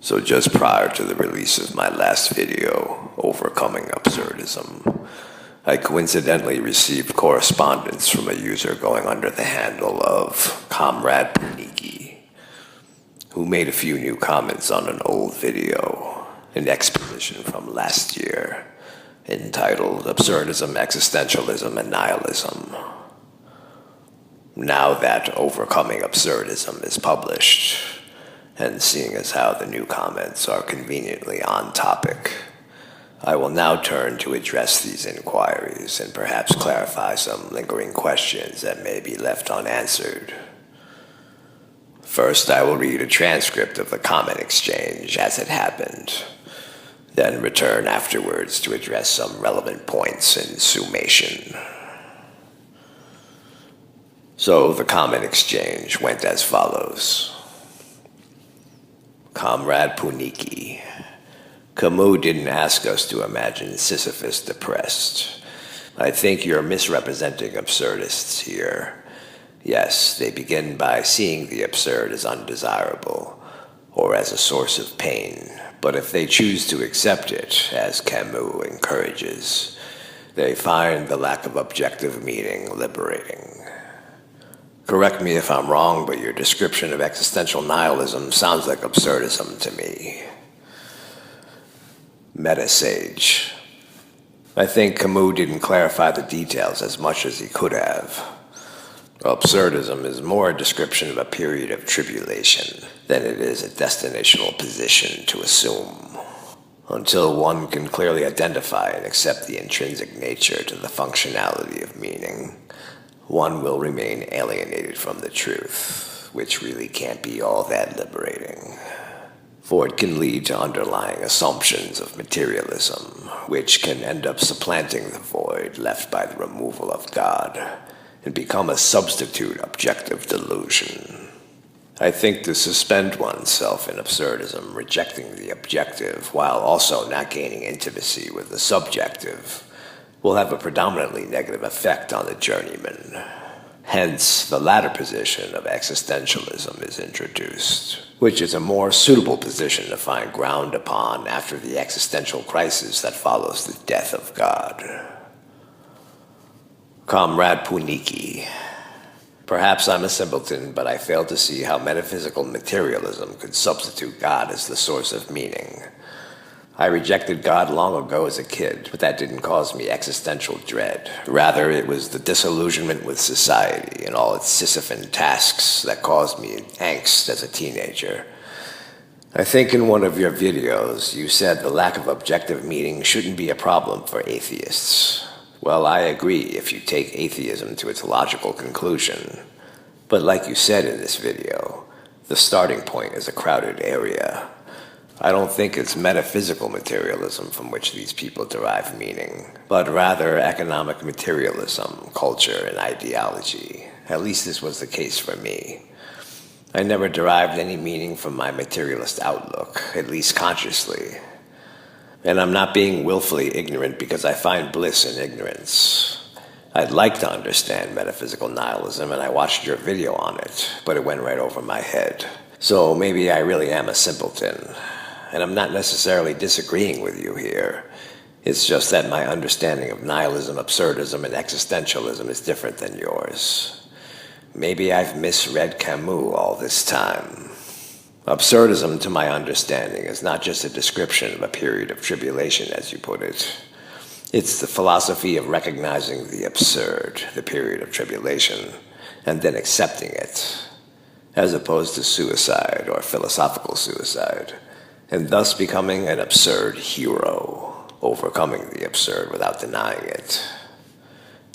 So just prior to the release of my last video, Overcoming Absurdism, I coincidentally received correspondence from a user going under the handle of Comrade Puniki, who made a few new comments on an old video, an exposition from last year, entitled Absurdism, Existentialism, and Nihilism. Now that Overcoming Absurdism is published, and seeing as how the new comments are conveniently on topic, I will now turn to address these inquiries and perhaps clarify some lingering questions that may be left unanswered. First, I will read a transcript of the comment exchange as it happened, then return afterwards to address some relevant points in summation. So the comment exchange went as follows. Comrade Puniki, Camus didn't ask us to imagine Sisyphus depressed. I think you're misrepresenting absurdists here. Yes, they begin by seeing the absurd as undesirable, or as a source of pain. But if they choose to accept it, as Camus encourages, they find the lack of objective meaning liberating. Correct me if I'm wrong, but your description of existential nihilism sounds like absurdism to me. Meta-sage. I think Camus didn't clarify the details as much as he could have. Absurdism is more a description of a period of tribulation than it is a destinational position to assume. Until one can clearly identify and accept the intrinsic nature to the functionality of meaning, one will remain alienated from the truth, which really can't be all that liberating. For it can lead to underlying assumptions of materialism, which can end up supplanting the void left by the removal of God, and become a substitute objective delusion. I think to suspend oneself in absurdism, rejecting the objective while also not gaining intimacy with the subjective, will have a predominantly negative effect on the journeyman. Hence, the latter position of existentialism is introduced, which is a more suitable position to find ground upon after the existential crisis that follows the death of God. Comrade Puniki, perhaps I'm a simpleton, but I fail to see how metaphysical materialism could substitute God as the source of meaning. I rejected God long ago as a kid, but that didn't cause me existential dread. Rather, it was the disillusionment with society and all its Sisyphean tasks that caused me angst as a teenager. I think in one of your videos, you said the lack of objective meaning shouldn't be a problem for atheists. Well, I agree if you take atheism to its logical conclusion. But like you said in this video, the starting point is a crowded area. I don't think it's metaphysical materialism from which these people derive meaning, but rather economic materialism, culture, and ideology. At least this was the case for me. I never derived any meaning from my materialist outlook, at least consciously. And I'm not being willfully ignorant because I find bliss in ignorance. I'd like to understand metaphysical nihilism, and I watched your video on it, but it went right over my head. So maybe I really am a simpleton. And I'm not necessarily disagreeing with you here. It's just that my understanding of nihilism, absurdism, and existentialism is different than yours. Maybe I've misread Camus all this time. Absurdism, to my understanding, is not just a description of a period of tribulation, as you put it. It's the philosophy of recognizing the absurd, the period of tribulation, and then accepting it, as opposed to suicide or philosophical suicide, and thus becoming an absurd hero, overcoming the absurd without denying it.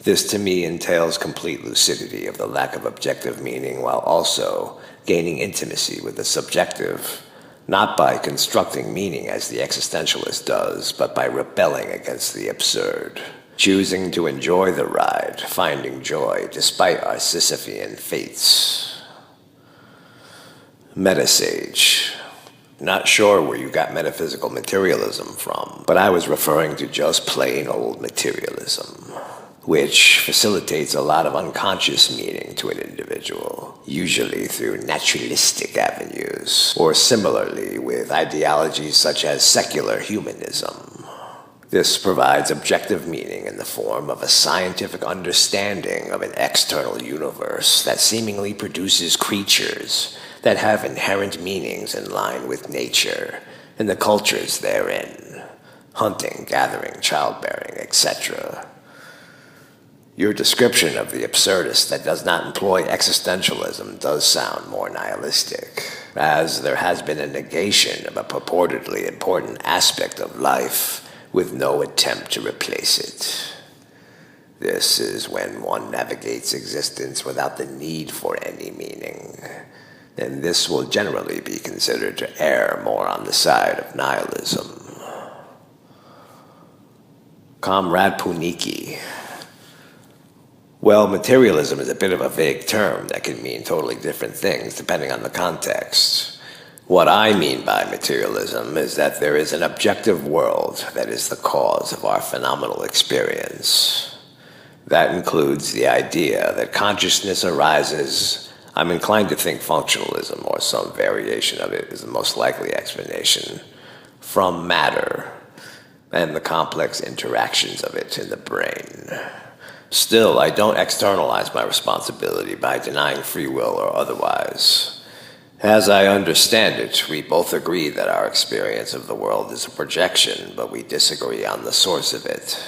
This to me entails complete lucidity of the lack of objective meaning while also gaining intimacy with the subjective, not by constructing meaning as the existentialist does, but by rebelling against the absurd, choosing to enjoy the ride, finding joy despite our Sisyphean fates. Meta-sage. Not sure where you got metaphysical materialism from, but I was referring to just plain old materialism. which facilitates a lot of unconscious meaning to an individual, usually through naturalistic avenues, or similarly with ideologies such as secular humanism. This provides objective meaning in the form of a scientific understanding of an external universe that seemingly produces creatures that have inherent meanings in line with nature and the cultures therein, hunting, gathering, childbearing, etc. Your description of the absurdist that does not employ existentialism does sound more nihilistic, as there has been a negation of a purportedly important aspect of life with no attempt to replace it. This is when one navigates existence without the need for any meaning, and this will generally be considered to err more on the side of nihilism. Comrade Puniki. Well, materialism is a bit of a vague term that can mean totally different things depending on the context. What I mean by materialism is that there is an objective world that is the cause of our phenomenal experience. That includes the idea that consciousness arises. I'm inclined to think functionalism or some variation of it is the most likely explanation, from matter and the complex interactions of it in the brain. Still, I don't externalize my responsibility by denying free will or otherwise. As I understand it, we both agree that our experience of the world is a projection, but we disagree on the source of it.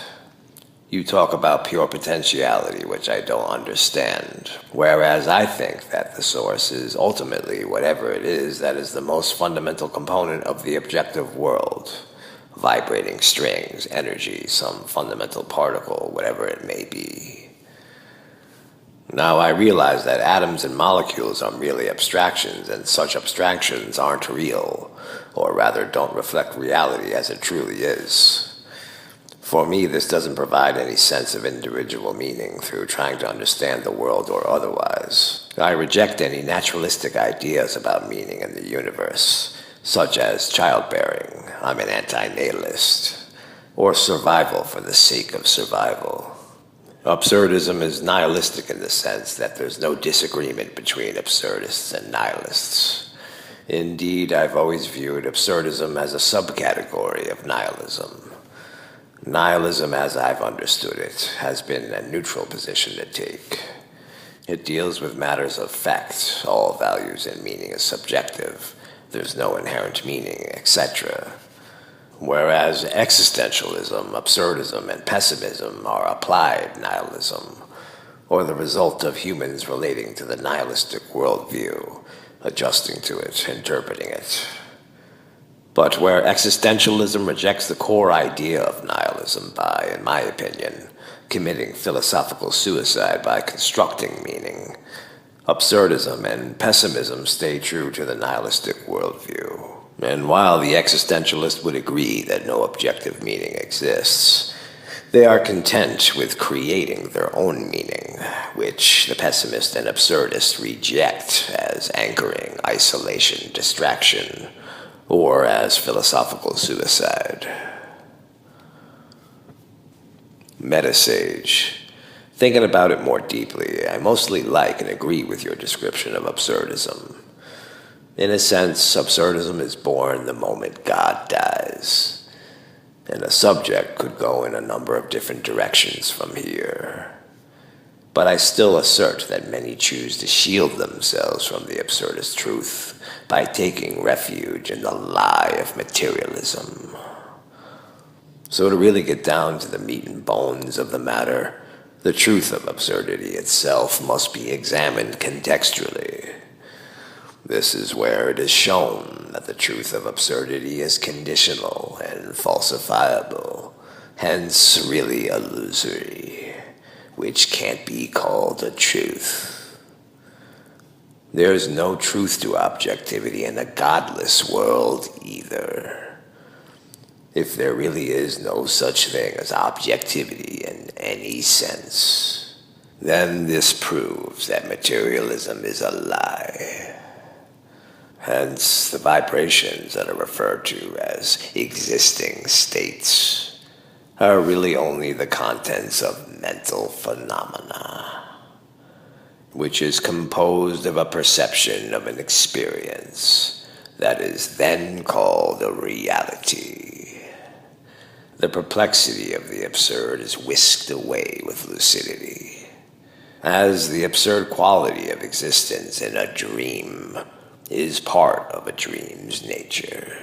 You talk about pure potentiality, which I don't understand, whereas I think that the source is ultimately whatever it is that is the most fundamental component of the objective world. Vibrating strings, energy, some fundamental particle, whatever it may be. Now I realize that atoms and molecules are merely abstractions, and such abstractions aren't real, or rather don't reflect reality as it truly is. For me, this doesn't provide any sense of individual meaning through trying to understand the world or otherwise. I reject any naturalistic ideas about meaning in the universe, such as childbearing, I'm an anti-natalist, or survival for the sake of survival. Absurdism is nihilistic in the sense that there's no disagreement between absurdists and nihilists. Indeed, I've always viewed absurdism as a subcategory of nihilism. Nihilism, as I've understood it, has been a neutral position to take. It deals with matters of fact. All values and meaning is subjective. There's no inherent meaning, etc. Whereas existentialism, absurdism, and pessimism are applied nihilism, or the result of humans relating to the nihilistic worldview, adjusting to it, interpreting it. But where existentialism rejects the core idea of nihilism by, in my opinion, committing philosophical suicide by constructing meaning, absurdism and pessimism stay true to the nihilistic worldview. And while the existentialist would agree that no objective meaning exists, they are content with creating their own meaning, which the pessimist and absurdist reject as anchoring, isolation, distraction, or as philosophical suicide. Metasage. Thinking about it more deeply, I mostly like and agree with your description of absurdism. In a sense, absurdism is born the moment God dies, and a subject could go in a number of different directions from here. But I still assert that many choose to shield themselves from the absurdist truth by taking refuge in the lie of materialism. So to really get down to the meat and bones of the matter, the truth of absurdity itself must be examined contextually. This is where it is shown that the truth of absurdity is conditional and falsifiable, hence really illusory, which can't be called a truth. There is no truth to objectivity in a godless world either. If there really is no such thing as objectivity in any sense, then this proves that materialism is a lie. Hence, the vibrations that are referred to as existing states are really only the contents of mental phenomena, which is composed of a perception of an experience that is then called a reality. The perplexity of the absurd is whisked away with lucidity, as the absurd quality of existence in a dream is part of a dream's nature.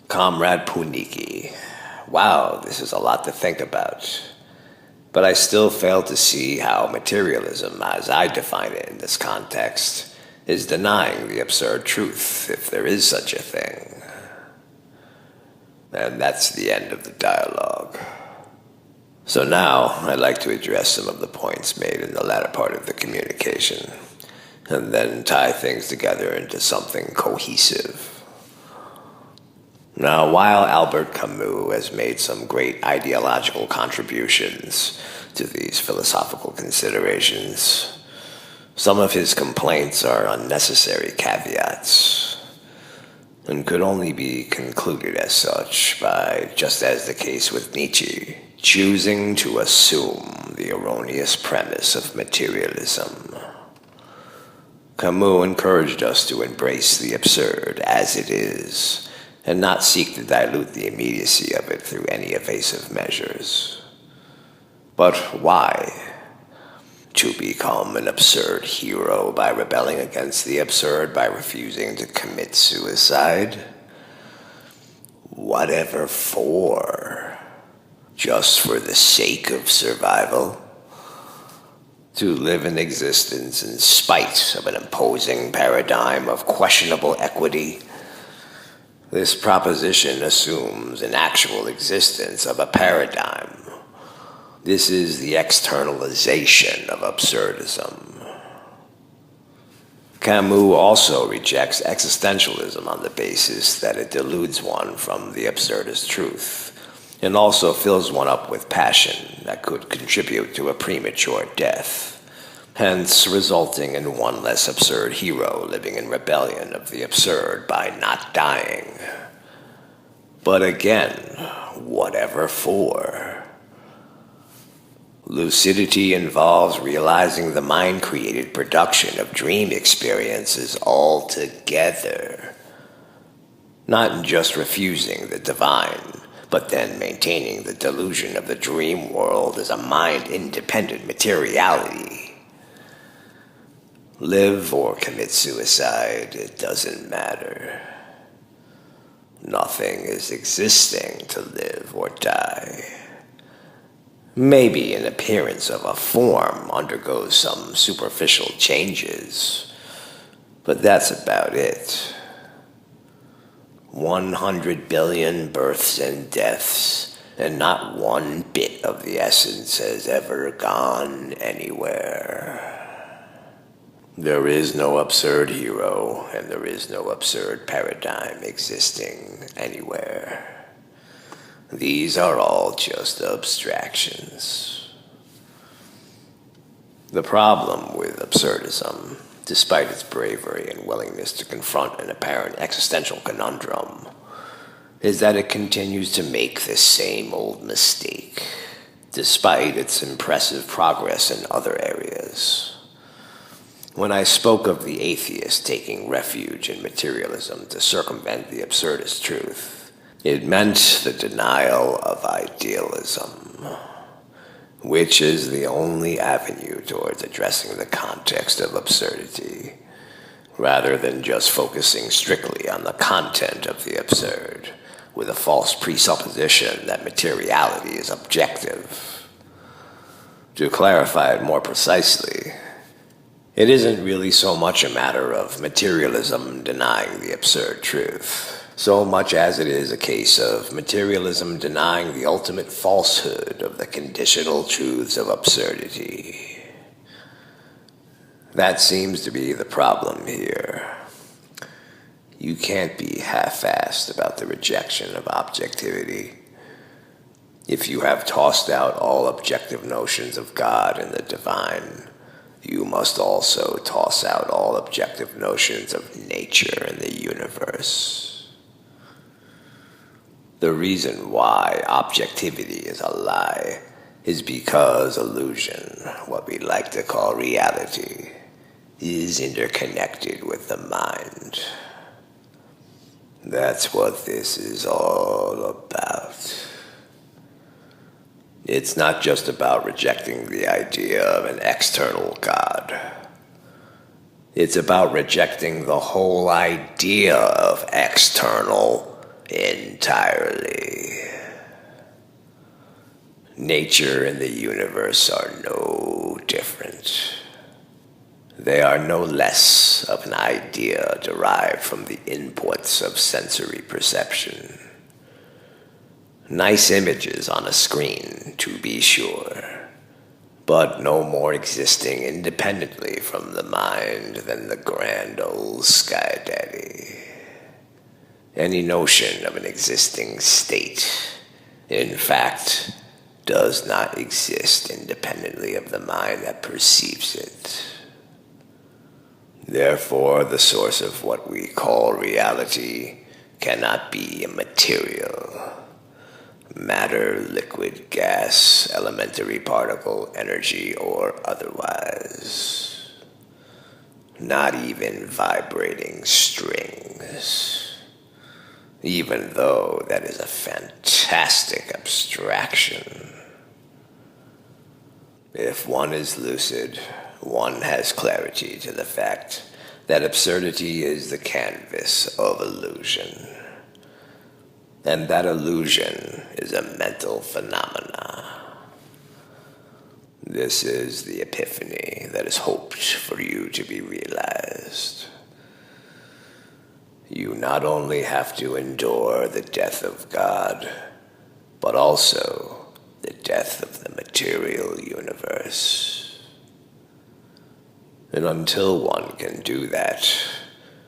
Comrade Puniki, wow, this is a lot to think about. But I still fail to see how materialism, as I define it in this context, is denying the absurd truth, if there is such a thing. And that's the end of the dialogue. So now, I'd like to address some of the points made in the latter part of the communication, and then tie things together into something cohesive. Now, while Albert Camus has made some great ideological contributions to these philosophical considerations, some of his complaints are unnecessary caveats, and could only be concluded as such by, just as the case with Nietzsche, choosing to assume the erroneous premise of materialism. Camus encouraged us to embrace the absurd as it is, and not seek to dilute the immediacy of it through any evasive measures. But why? To become an absurd hero by rebelling against the absurd, by refusing to commit suicide? Whatever for? Just for the sake of survival? To live in existence in spite of an imposing paradigm of questionable equity? This proposition assumes an actual existence of a paradigm. This is the externalization of absurdism. Camus also rejects existentialism on the basis that it deludes one from the absurdist truth, and also fills one up with passion that could contribute to a premature death, hence resulting in one less absurd hero living in rebellion of the absurd by not dying. But again, whatever for? Lucidity involves realizing the mind-created production of dream experiences altogether, not just refusing the divine, but then maintaining the delusion of the dream world as a mind-independent materiality. Live or commit suicide, it doesn't matter. Nothing is existing to live or die. Maybe an appearance of a form undergoes some superficial changes, but that's about it. 100 billion births and deaths, and not one bit of the essence has ever gone anywhere. There is no absurd hero, and there is no absurd paradigm existing anywhere. These are all just abstractions. The problem with absurdism, despite its bravery and willingness to confront an apparent existential conundrum, is that it continues to make the same old mistake, despite its impressive progress in other areas. When I spoke of the atheist taking refuge in materialism to circumvent the absurdist truth, it meant the denial of idealism, which is the only avenue towards addressing the context of absurdity, rather than just focusing strictly on the content of the absurd, with a false presupposition that materiality is objective. To clarify it more precisely, it isn't really so much a matter of materialism denying the absurd truth, so much as it is a case of materialism denying the ultimate falsehood of the conditional truths of absurdity. That seems to be the problem here. You can't be half-assed about the rejection of objectivity. If you have tossed out all objective notions of God and the divine, you must also toss out all objective notions of nature and the universe. The reason why objectivity is a lie is because illusion, what we like to call reality, is interconnected with the mind. That's what this is all about. It's not just about rejecting the idea of an external God. It's about rejecting the whole idea of external entirely. Nature and the universe are no different. They are no less of an idea derived from the inputs of sensory perception. Nice images on a screen, to be sure, but no more existing independently from the mind than the grand old Sky Daddy. Any notion of an existing state, in fact, does not exist independently of the mind that perceives it. Therefore, the source of what we call reality cannot be immaterial. Matter, liquid, gas, elementary particle, energy, or otherwise. Not even vibrating strings. Even though that is a fantastic abstraction. If one is lucid, one has clarity to the fact that absurdity is the canvas of illusion. And that illusion is a mental phenomena. This is the epiphany that is hoped for you to be realized. You not only have to endure the death of God, but also the death of the material universe. And until one can do that,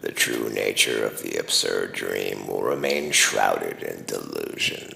the true nature of the absurd dream will remain shrouded in delusion.